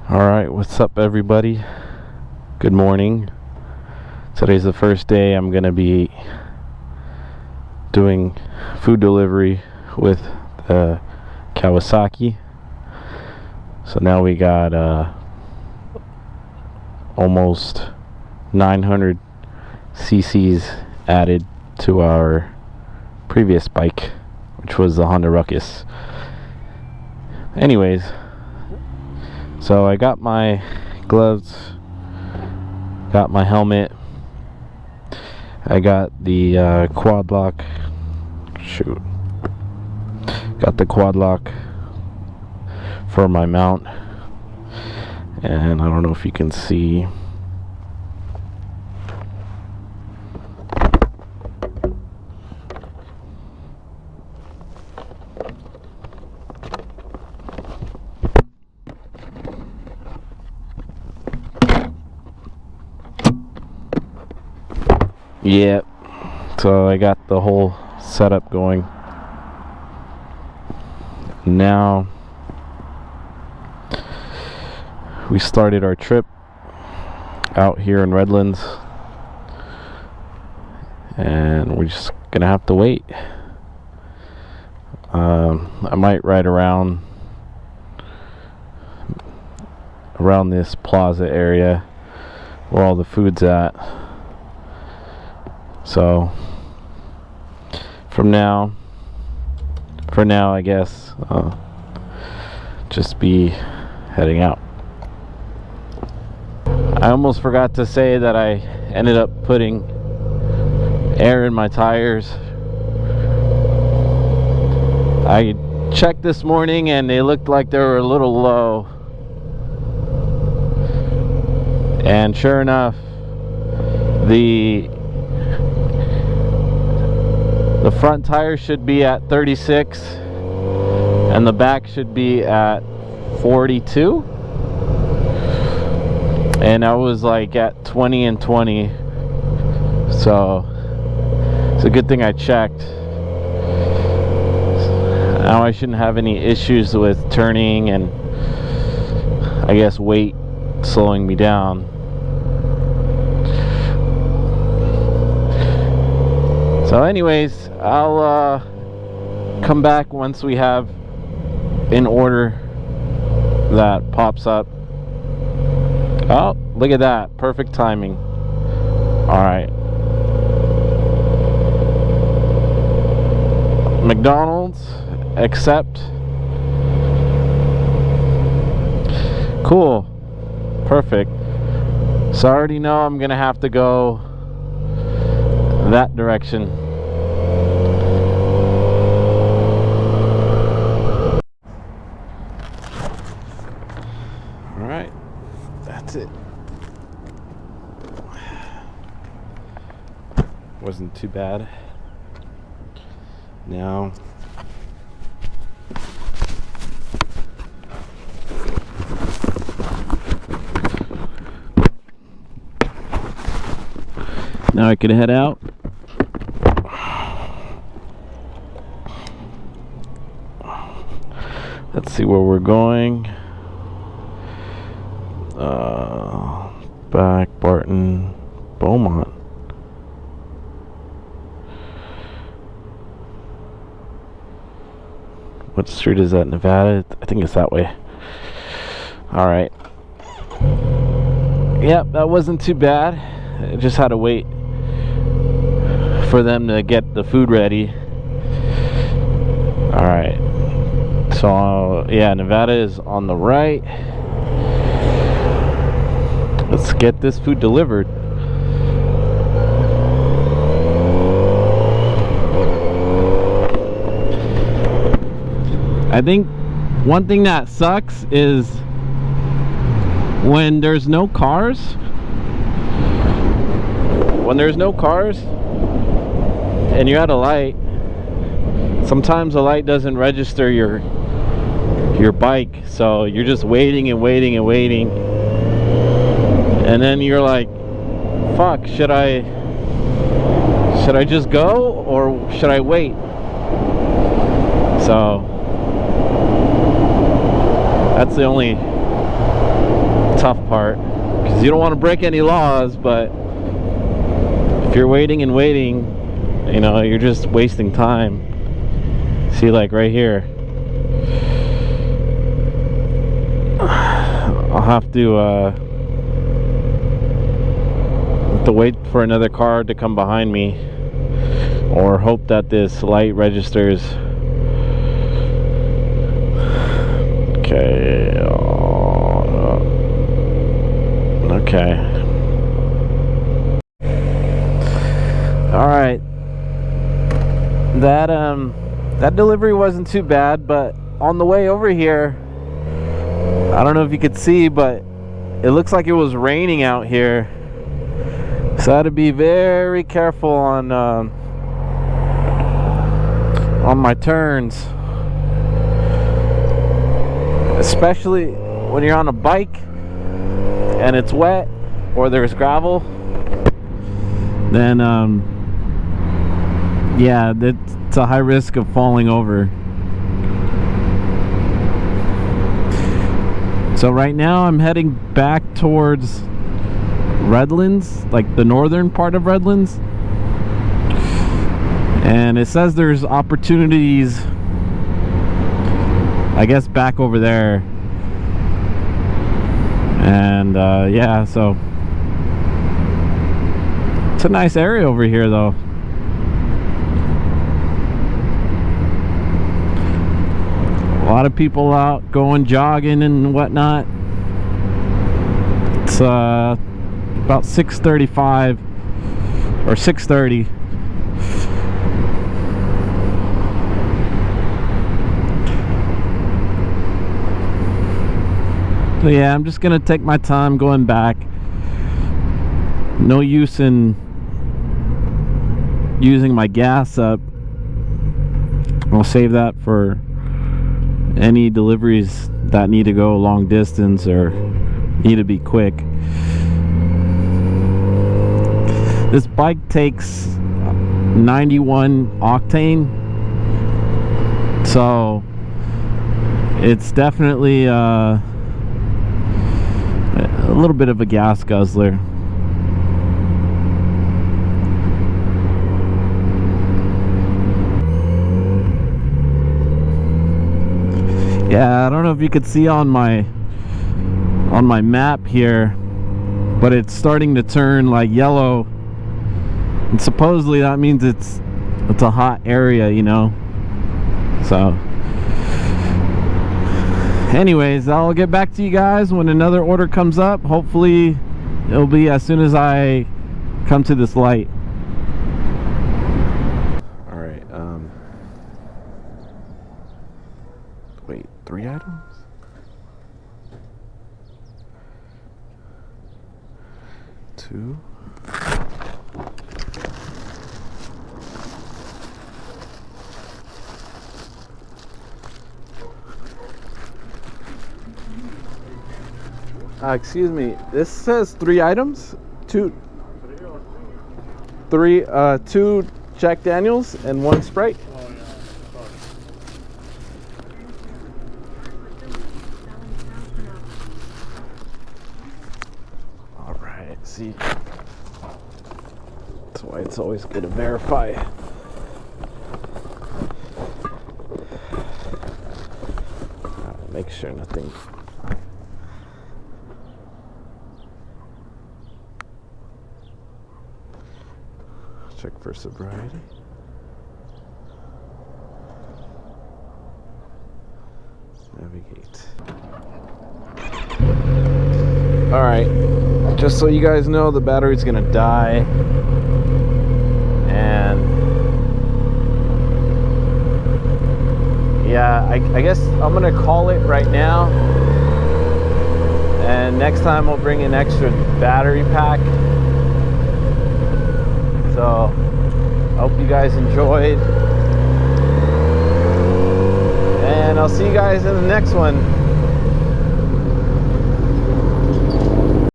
Alright, what's up everybody? Good morning. Today's the first day I'm gonna be doing food delivery with the Kawasaki. So now we got almost 900 cc's added to our previous bike, which was the Honda Ruckus. Anyways, so I got my gloves, got my helmet, I got the quad lock, got the quad lock for my mount, and I don't know if you can see. Yep, so I got the whole setup going. Now we started our trip out here in Redlands, and we're just gonna have to wait. I might ride around this plaza area where all the food's at. So for now I guess just be heading out. I almost forgot to say that I ended up putting air in my tires. I checked this morning and they looked like they were a little low, and sure enough, the front tire should be at 36 and the back should be at 42, and I was like at 20 and 20, so it's a good thing I checked. Now I shouldn't have any issues with turning and I guess weight slowing me down. So anyways, I'll come back once we have an order that pops up. Oh, look at that. Perfect timing. Alright. McDonald's, accept. Cool. Perfect. So I already know I'm gonna have to go that direction. Alright, that's it. Wasn't too bad. Now I could head out. Let's see where we're going. Back Barton, Beaumont. What street is that? Nevada? I think it's that way. Alright. Yep, that wasn't too bad. I just had to wait for them to get the food ready. Alright. So, yeah, Nevada is on the right. Let's get this food delivered. I think one thing that sucks is when there's no cars. When there's no cars and you're at a light, sometimes the light doesn't register your bike, so you're just waiting and waiting and waiting, and then you're like, fuck, should I just go or should I wait? So that's the only tough part, because you don't want to break any laws, but if you're waiting and waiting, you know, you're just wasting time. See, like right here, I'll have to wait for another car to come behind me, or hope that this light registers. Okay. Okay. All right. That delivery wasn't too bad, but on the way over here, I don't know if you could see, but it looks like it was raining out here. So I had to be very careful on my turns, especially when you're on a bike and it's wet or there's gravel. Then yeah, it's a high risk of falling over. So right now I'm heading back towards Redlands, like the northern part of Redlands, and it says there's opportunities, I guess, back over there. And yeah, so it's a nice area over here though. A lot of people out going jogging and whatnot. It's about 6:35 or 6:30. So yeah, I'm just gonna take my time going back. No use in using my gas up. I'll save that for any deliveries that need to go a long distance or need to be quick. This bike takes 91 octane, so it's definitely a little bit of a gas guzzler. Yeah, I don't know if you could see on my map here, but it's starting to turn like yellow, and supposedly that means it's a hot area, you know. So anyways, I'll get back to you guys when another order comes up. Hopefully it'll be as soon as I come to this light. All right, wait, 3 items? Two. Excuse me, this says 3 items? Two Jack Daniels and 1 Sprite. Alright, see, that's why it's always good to verify. Make sure nothing. Check for sobriety. Navigate. Alright, just so you guys know, the battery's gonna die. And yeah, I guess I'm gonna call it right now. And next time I'll bring an extra battery pack. So, I hope you guys enjoyed, and I'll see you guys in the next one.